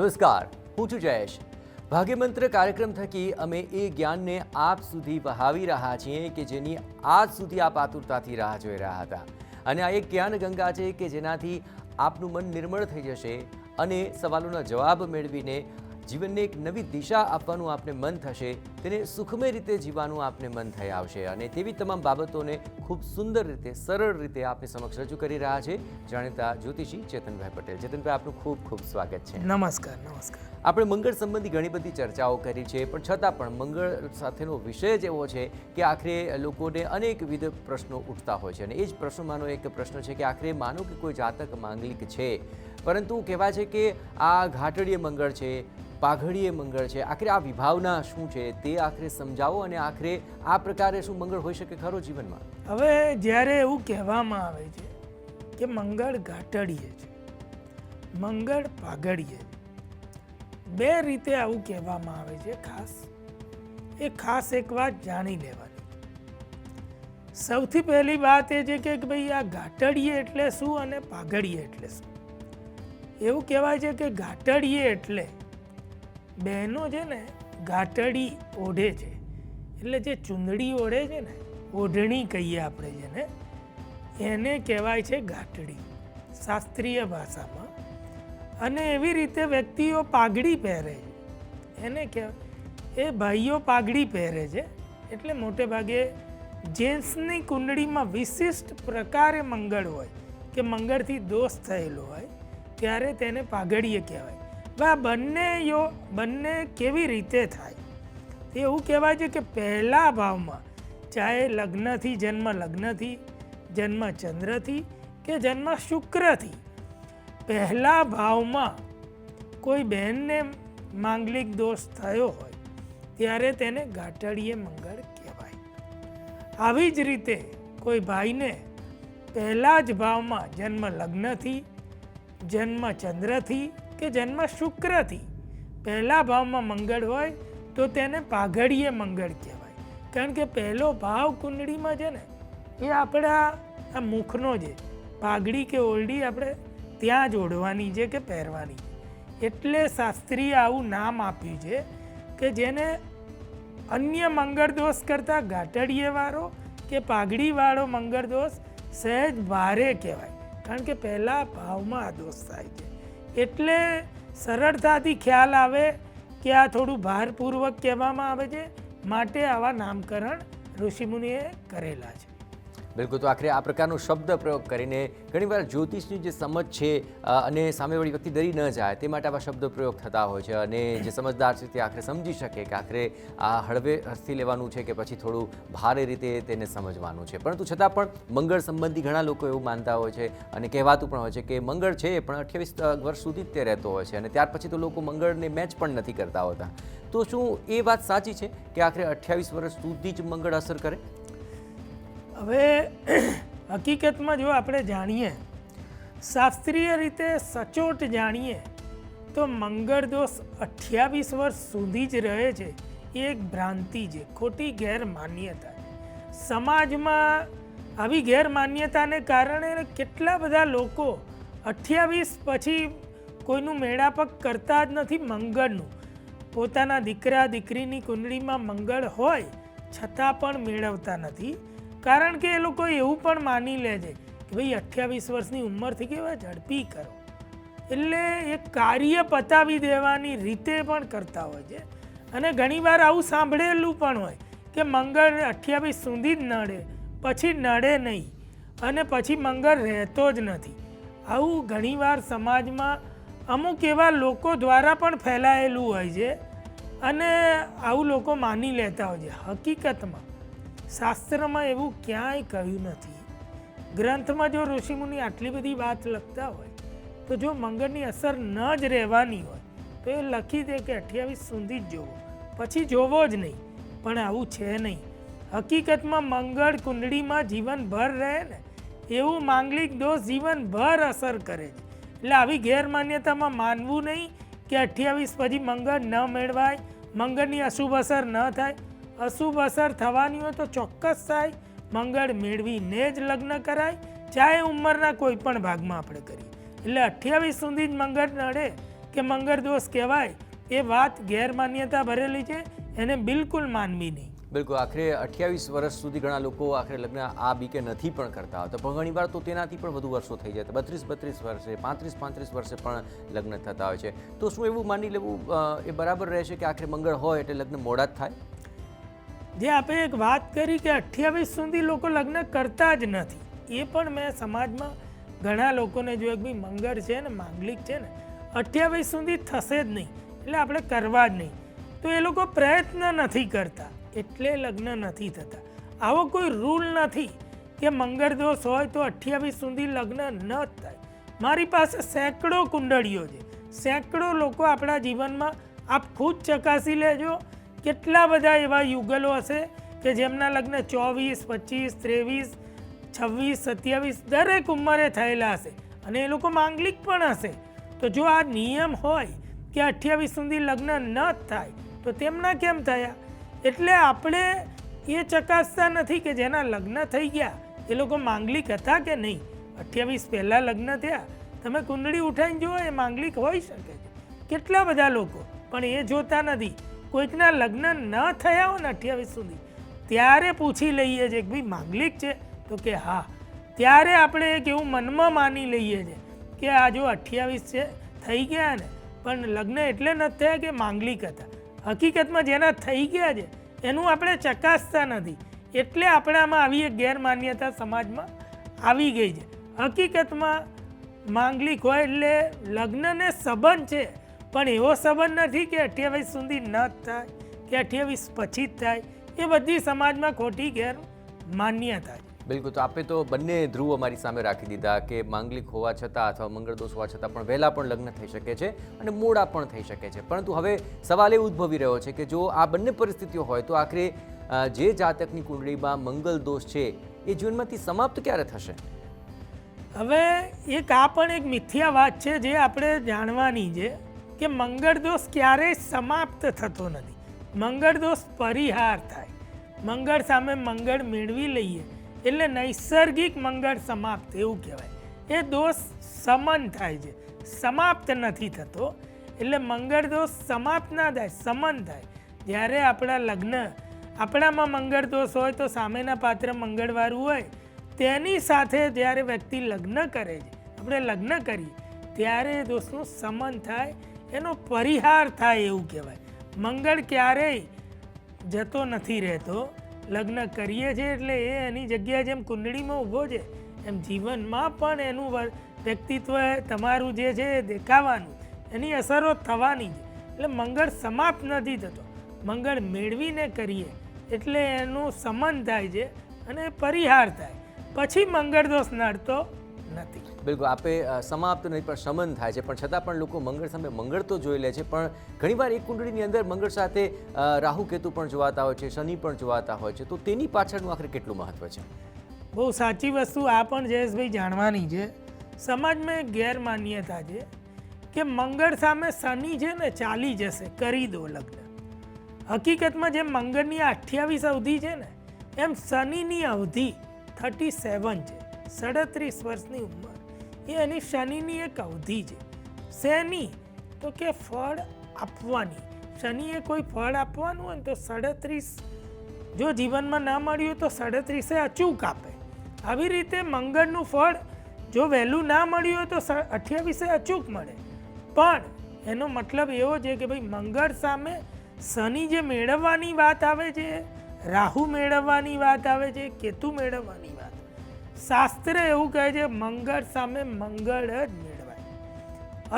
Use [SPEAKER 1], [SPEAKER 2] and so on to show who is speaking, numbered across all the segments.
[SPEAKER 1] નમસ્કાર, હું છું જયેશ. ભાગ્યમંત્ર કાર્યક્રમ થકી અમે એ જ્ઞાનને આપ સુધી વહાવી રહ્યા છીએ કે જેની આજ સુધી આપ આતુરતાથી રાહ જોઈ રહ્યા હતા. અને આ એક જ્ઞાન ગંગા છે કે જેનાથી આપનું મન નિર્મળ થઈ જશે અને સવાલોના જવાબ મેળવીને જીવનને એક નવી દિશા આપવાનું આપને મન થશે, તેને સુખમય રીતે જીવવાનું આપને મન થઈ આવશે. અને તેવી તમામ બાબતોને ખૂબ સુંદર રીતે, સરળ રીતે આપની સમક્ષ રજૂ કરી રહ્યા છે જાણીતા જ્યોતિષી ચેતનભાઈ પટેલ. ચેતનભાઈ, આપનું ખૂબ ખૂબ સ્વાગત છે.
[SPEAKER 2] નમસ્કાર. નમસ્કાર.
[SPEAKER 1] આપણે મંગળ સંબંધી ઘણી બધી ચર્ચાઓ કરી છે, પણ છતાં પણ મંગળ સાથેનો વિષય જ એવો છે કે આખરે લોકોને અનેકવિધ પ્રશ્નો ઉઠતા હોય છે. અને એ જ પ્રશ્નોમાંનો એક પ્રશ્ન છે કે આખરે માનો કે કોઈ જાતક માંગલિક છે, પરંતુ કહેવાય છે કે આ ઘાટડીય મંગળ છે, પાઘડીય મંગળ છે, આખરે આ વિભાવના શું છે તે આખરે સમજાવો. અને આખરે આ પ્રકારે શું મંગળ હોઈ શકે ખરો જીવનમાં?
[SPEAKER 2] હવે જ્યારે એવું કહેવામાં આવે છે કે મંગળ ઘાટડીએ છે, મંગળ પાઘડીએ છે, બે રીતે આવું કહેવામાં આવે છે. ખાસ એક વાત જાણી લેવાની. સૌથી પહેલી વાત એ છે કે ભાઈ આ ઘાટડીએ એટલે શું અને પાઘડીએ એટલે શું. એવું કહેવાય છે કે ઘાટડીએ એટલે બહેનો છે ને ઘાટડી ઓઢે છે, એટલે જે ચૂંદડી ઓઢે છે ને, ઓઢણી કહીએ આપણે જેને, એને કહેવાય છે ઘાટડી શાસ્ત્રીય ભાષામાં. અને એવી રીતે વ્યક્તિઓ પાઘડી પહેરે છે, એને કહેવાય એ ભાઈઓ પાઘડી પહેરે છે. એટલે મોટે ભાગે જેન્ટ્સની કુંડળીમાં વિશિષ્ટ પ્રકારે મંગળ હોય કે મંગળથી દોષ થયેલો હોય ત્યારે તેને પાઘડીએ કહેવાય. આ બંને કેવી રીતે થાય એવું કહેવાય છે કે પહેલા ભાવમાં, ચાહે લગ્નથી, જન્મ ચંદ્રથી કે જન્મ શુક્રથી, પહેલા ભાવમાં કોઈ બહેનને માંગલિક દોષ થયો હોય ત્યારે તેને ઘાટડીય મંગળ કહેવાય. આવી જ રીતે કોઈ ભાઈને પહેલા જ ભાવમાં જન્મ લગ્નથી, જન્મ ચંદ્રથી કે જન્મ શુક્રથી પહેલા ભાવમાં મંગળ હોય તો તેને પાઘડીય મંગળ કહેવાય. કારણ કે પહેલો ભાવ કુંડળીમાં છે ને એ આપણા આ મુખનો છે. પાઘડી કે ઓરડી આપણે ત્યાં જ ઓઢવાની છે કે પહેરવાની છે. એટલે શાસ્ત્રીએ આવું નામ આપ્યું છે કે જેને અન્ય મંગળ દોષ કરતાં ઘાટડીયવાળો કે પાઘડીવાળો મંગળ દોષ સહેજ ભારે કહેવાય. કારણ કે પહેલા ભાવમાં આ દોષ થાય છે. એટલે સરળતાથી ખ્યાલ આવે કે આ થોડું ભારપૂર્વક કહેવામાં આવે છે, માટે આવા નામકરણ ઋષિમુનિએ કરેલા છે.
[SPEAKER 1] બિલકુલ. તો આખરે આ પ્રકારનો શબ્દ પ્રયોગ કરીને ઘણીવાર જ્યોતિષની જે સમજ છે અને સામેવાળી વ્યક્તિ ડરી ન જાય તે માટે આવા શબ્દ પ્રયોગ થતા હોય છે. અને જે સમજદાર છે તે આખરે સમજી શકે કે આખરે આ હળવે હસ્તી લેવાનું છે કે પછી થોડું ભારે રીતે તેને સમજવાનું છે. પરંતુ છતાં પણ મંગળ સંબંધી ઘણા લોકો એવું માનતા હોય છે અને કહેવાતું પણ હોય છે કે મંગળ છે પણ 28 વર્ષ સુધી જ તે રહેતો હોય છે અને ત્યાર પછી તો લોકો મંગળને મેચ પણ નથી કરતા હોતા. તો શું એ વાત સાચી છે કે આખરે 28 વર્ષ સુધી જ મંગળ અસર કરે?
[SPEAKER 2] હવે હકીકતમાં જો આપણે જાણીએ, શાસ્ત્રીય રીતે સચોટ જાણીએ તો મંગળ દોષ 28 વર્ષ સુધી જ રહે છે એ એક ભ્રાંતિ છે, ખોટી ગેરમાન્યતા. સમાજમાં આવી ગેરમાન્યતાને કારણે કેટલા બધા લોકો 28 પછી કોઈનું મેળાપક કરતા જ નથી. મંગળનું પોતાના દીકરા દીકરીની કુંડળીમાં મંગળ હોય છતાં પણ મેળવતા નથી. કારણ કે એ લોકો એવું પણ માની લે છે કે ભાઈ 28 વર્ષની ઉંમરથી કેવા ઝડપી કરો, એટલે એ કાર્ય પતાવી દેવાની રીતે પણ કરતા હોય છે. અને ઘણીવાર આવું સાંભળેલું પણ હોય કે મંગળ 28 સુધી જ નડે, પછી નડે નહીં અને પછી મંગળ રહેતો જ નથી. આવું ઘણીવાર સમાજમાં અમુક એવા લોકો દ્વારા પણ ફેલાયેલું હોય છે અને આવું લોકો માની લેતા હોય છે. હકીકતમાં શાસ્ત્રમાં એવું ક્યાંય કહ્યું નથી. ગ્રંથમાં જો ઋષિમુનિ આટલી બધી વાત લખતા હોય તો જો મંગળની અસર ન જ રહેવાની હોય તો એ લખી દે કે 28 સુધી જ જોવો, પછી જોવો જ નહીં. પણ આવું છે નહીં. હકીકતમાં મંગળ કુંડળીમાં જીવનભર રહે ને એવું માંગલિક દોષ જીવનભર અસર કરે છે. એટલે આવી ગેરમાન્યતામાં માનવું નહીં કે 28 પછી મંગળ ન મેળવાય, મંગળની અશુભ અસર ન થાય. અશુભ અસર થવાની હોય તો ચોક્કસ થાય. મંગળ મેળવીને જ લગ્ન કરાય, ચાહે ઉંમરના કોઈ પણ ભાગમાં આપણે કરીએ. એટલે 28 સુધી જ મંગળ નડે કે મંગળ દોષ કહેવાય એ વાત ગેરમાન્યતા ભરેલી છે, એને બિલકુલ માનવી નહીં.
[SPEAKER 1] બિલકુલ. આખરે 28 વર્ષ સુધી ઘણા લોકો આખરે લગ્ન આ બીકે નથી પણ કરતા હોતા, પણ ઘણીવાર તો તેનાથી પણ વધુ વર્ષો થઈ જાય, 32 વર્ષે, 35 વર્ષે પણ લગ્ન થતા હોય છે. તો શું એવું માની લેવું એ બરાબર રહેશે કે આખરે મંગળ હોય એટલે લગ્ન મોડા જ થાય?
[SPEAKER 2] જે આપણે એક વાત કરી કે 28 સુધી લોકો લગ્ન કરતા જ નથી, એ પણ મેં સમાજમાં ઘણા લોકોને જોયું કે ભાઈ મંગળ છે ને માંગલિક છે ને 28 સુધી થશે જ નહીં એટલે આપણે કરવા જ નહીં, તો એ લોકો પ્રયત્ન નથી કરતા એટલે લગ્ન નથી થતા. આવો કોઈ રૂલ નથી કે મંગળ દોષ હોય તો 28 સુધી લગ્ન ન થાય. મારી પાસે સેંકડો કુંડળીઓ છે, સેંકડો લોકો આપણા જીવનમાં આપ ખુદ ચકાસી લેજો. કેટલા બધા એવા યુગલો હશે કે જેમના લગ્ન 24, 25, 23, 26, 27 દરેક ઉંમરે થયેલા હશે અને એ લોકો માંગલિક પણ હશે. તો જો આ નિયમ હોય કે 28 સુધી લગ્ન ન થાય તો તેમના કેમ થયા? એટલે આપણે એ ચકાસતા નથી કે જેના લગ્ન થઈ ગયા એ લોકો માંગલિક હતા કે નહીં. 28 પહેલાં લગ્ન થયા, તમે કુંડળી ઉઠાઈને જુઓ, એ માંગલિક હોઈ શકે છે. કેટલા બધા લોકો પણ એ જોતા નથી. કોઈકના લગ્ન ન થયા હોય ને 28 સુધી, ત્યારે પૂછી લઈએ છીએ કે ભાઈ માંગલિક છે, તો કે હા. ત્યારે આપણે એક એવું મનમાં માની લઈએ છીએ કે આ જો 28 છે થઈ ગયા ને, પણ લગ્ન એટલે નથી થયા કે માંગલિક હતા. હકીકતમાં જેના થઈ ગયા છે એનું આપણે ચકાસતા નથી, એટલે આપણામાં આવી એક ગેરમાન્યતા સમાજમાં આવી ગઈ છે. હકીકતમાં માંગલિક હોય એટલે લગ્નને સંબંધ છે, પણ એવો સંબંધ નથી કે 28 સુધી ન થાય કે 28 પછી જ થાય. એ બધી સમાજમાં ખોટી ગેરમાન્યતા છે.
[SPEAKER 1] બિલકુલ. તો આપણે તો બંને ધ્રુવ અમારી સામે રાખી દીધા કે માંગલિક હોવા છતાં અથવા મંગળ દોષ હોવા છતાં પણ વહેલા પણ લગ્ન થઈ શકે છે અને મોડા પણ થઈ શકે છે. પરંતુ હવે સવાલ એ ઉદ્ભવી રહ્યો છે કે જો આ બંને પરિસ્થિતિઓ હોય તો આખરે જે જાતકની કુંડળીમાં મંગળ દોષ છે એ જીવનમાંથી સમાપ્ત ક્યારે થશે?
[SPEAKER 2] હવે એક આ પણ એક મિથ્યા વાત છે જે આપણે જાણવાની છે કે મંગળ દોષ ક્યારેય સમાપ્ત થતો નથી. મંગળ દોષ પરિહાર થાય. મંગળ સામે મંગળ મેળવી લઈએ એટલે નૈસર્ગિક મંગળ સમાપ્ત એવું કહેવાય. એ દોષ સમન થાય છે, સમાપ્ત નથી થતો. એટલે મંગળ દોષ સમાપ્ત ના થાય, સમન થાય. જ્યારે આપણા લગ્ન, આપણામાં મંગળ દોષ હોય તો સામેના પાત્ર મંગળવાળું હોય તેની સાથે જ્યારે વ્યક્તિ લગ્ન કરે છે, આપણે લગ્ન કરીએ ત્યારે એ દોષનું સમન થાય, એનો પરિહાર થાય એવું કહેવાય. મંગળ ક્યારેય જતો નથી રહેતો. લગ્ન કરીએ છીએ એટલે એ એની જગ્યાએ જેમ કુંડળીમાં ઊભો છે એમ જીવનમાં પણ એનું વ્યક્તિત્વ તમારું જે છે એ દેખાવાનું, એની અસરો થવાની છે. એટલે મંગળ સમાપ્ત નથી થતો. મંગળ મેળવીને કરીએ એટલે એનું સમન થાય છે અને પરિહાર થાય, પછી મંગળ દોષ નડતો નથી.
[SPEAKER 1] બિલકુલ. આપે સમાપ્ત નહીં પણ સમન થાય છે, પણ છતાં પણ લોકો મંગળ સામે મંગળ તો જોઈ લે છે, પણ ઘણીવાર એક કુંડળીની અંદર મંગળ સાથે રાહુ કેતુ પણ જોવાતા હોય છે, શનિ પણ જોવાતા હોય છે. તો તેની પાછળનું આખરે કેટલું મહત્વ છે?
[SPEAKER 2] બહુ સાચી વસ્તુ આ પણ જયેશભાઈ જાણવાની છે. સમાજમાં એક ગેરમાન્યતા છે કે મંગળ સામે શનિ છે ને ચાલી જશે, કરી દો લગ્ન. હકીકતમાં જેમ મંગળની 28 અવધિ છે ને એમ શનિની અવધિ 37 છે, 37 વર્ષની ઉંમર. એ એની શનિની એક અવધિ છે. શેની? તો કે ફળ આપવાની. શનિએ કોઈ ફળ આપવાનું હોય ને તો 37 જો જીવનમાં ના મળ્યું તો 37 અચૂક આપે. આવી રીતે મંગળનું ફળ જો વહેલું ના મળ્યું હોય તો 28 અચૂક મળે. પણ એનો મતલબ એવો છે કે ભાઈ મંગળ સામે શનિ જે મેળવવાની વાત આવે છે, રાહુ મેળવવાની વાત આવે છે, કેતુ મેળવવાની વાત, શાસ્ત્ર એવું કહે છે મંગળ સામે મંગળ જ મેળવાય.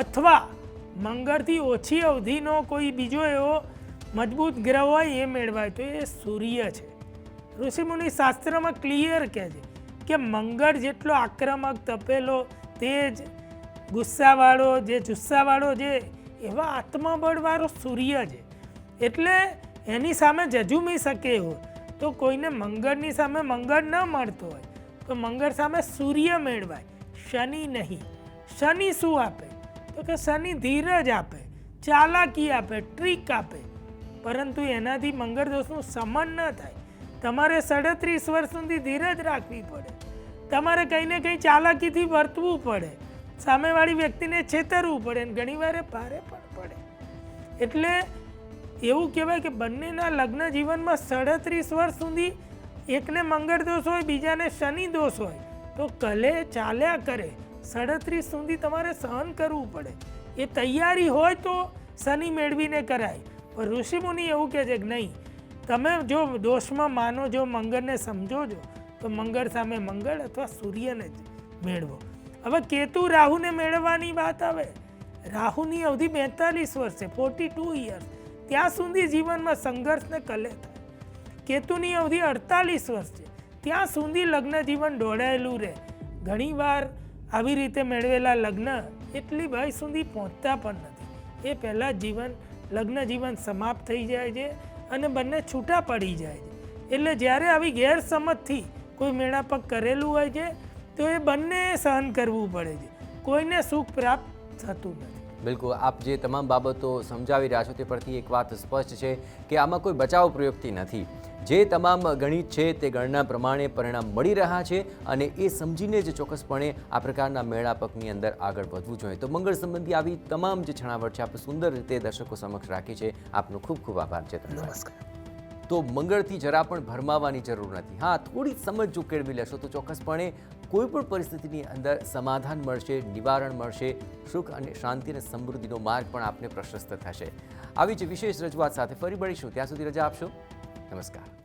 [SPEAKER 2] અથવા મંગળથી ઓછી અવધિનો કોઈ બીજો એવો મજબૂત ગ્રહ હોય એ મેળવાય તો એ સૂર્ય છે. ઋષિમુનિ શાસ્ત્રમાં ક્લિયર કહે છે કે મંગળ જેટલો આક્રમક, તપેલો, તેજ, ગુસ્સાવાળો, જે જુસ્સાવાળો છે એવા આત્મબળવાળો સૂર્ય છે. એટલે એની સામે જજુમી શકે એવો. તો કોઈને મંગળની સામે મંગળ ન મળતો હોય તો મંગળ સામે સૂર્ય મેળવાય, શનિ નહીં. શનિ શું આપે? તો કે શનિ ધીરજ આપે, ચાલાકી આપે, ટ્રીક આપે, પરંતુ એનાથી મંગળ દોષનું સમન ન થાય. તમારે 37 વર્ષ સુધી ધીરજ રાખવી પડે, તમારે કંઈ ને કંઈ ચાલાકીથી વર્તવું પડે, સામેવાળી વ્યક્તિને છેતરવું પડે અને ઘણીવાર એ ભારે પણ પડે. એટલે એવું કહેવાય કે બંનેના લગ્ન જીવનમાં 37 વર્ષ સુધી એકને મંગળ દોષ હોય, બીજાને શનિ દોષ હોય તો કલે ચાલ્યા કરે. 37 સુધી તમારે સહન કરવું પડે. એ તૈયારી હોય તો શનિ મેળવીને કરાય. પણ ઋષિમુનિ એવું કહે છે કે નહીં, તમે જો દોષમાં માનો, જો મંગળને સમજો છો તો મંગળ સામે મંગળ અથવા સૂર્યને જ મેળવો. હવે કેતુ રાહુને મેળવવાની વાત આવે, રાહુની અવધિ 42 વર્ષ છે, 42 યર્સ. ત્યાં સુધી જીવનમાં સંઘર્ષને કલે થાય. કેતુની અવધિ 48 વર્ષ છે, ત્યાં સુધી લગ્ન જીવન દોડાયેલું રહે. ઘણીવાર આવી રીતે મેળવેલા લગ્ન એટલી વય સુધી પહોંચતા પણ નથી. એ પહેલાં લગ્ન જીવન સમાપ્ત થઈ જાય છે અને બંને છૂટા પડી જાય છે. એટલે જ્યારે આવી ગેરસમજથી કોઈ મેળાપક કરેલું હોય છે તો એ બંને સહન કરવું પડે છે. કોઈને સુખ પ્રાપ્ત થતું નથી.
[SPEAKER 1] બિલકુલ, આપ જે તમામ બાબતો સમજાવી રહ્યા છો તે પરથી એક વાત સ્પષ્ટ છે કે આમાં કોઈ બચાવ પ્રયુક્તિ નથી. જે તમામ ગણિત છે તે ગણના પ્રમાણે પરિણામ મળી રહ્યા છે અને એ સમજીને જ ચોક્કસપણે આ પ્રકારના મેળાપકની અંદર આગળ વધવું જોઈએ. તો મંગળ સંબંધી આવી તમામ જે છણાવટ છે આપણે સુંદર રીતે દર્શકો સમક્ષ રાખી છે. આપનો ખૂબ ખૂબ આભાર છે.
[SPEAKER 2] નમસ્કાર.
[SPEAKER 1] તો મંગળથી જરા પણ ભરમાવાની જરૂર નથી. હા, થોડી સમજ જો કેળવી લેશો તો ચોક્કસપણે કોઈ પણ પરિસ્થિતિની અંદર સમાધાન મળશે, નિવારણ મળશે, સુખ અને શાંતિ અને સમૃદ્ધિનો માર્ગ પણ આપને પ્રશસ્ત થશે. આવી જ વિશેષ રજૂઆત સાથે ફરી મળીશું. ત્યાં સુધી રજા આપશો. નમસ્કાર.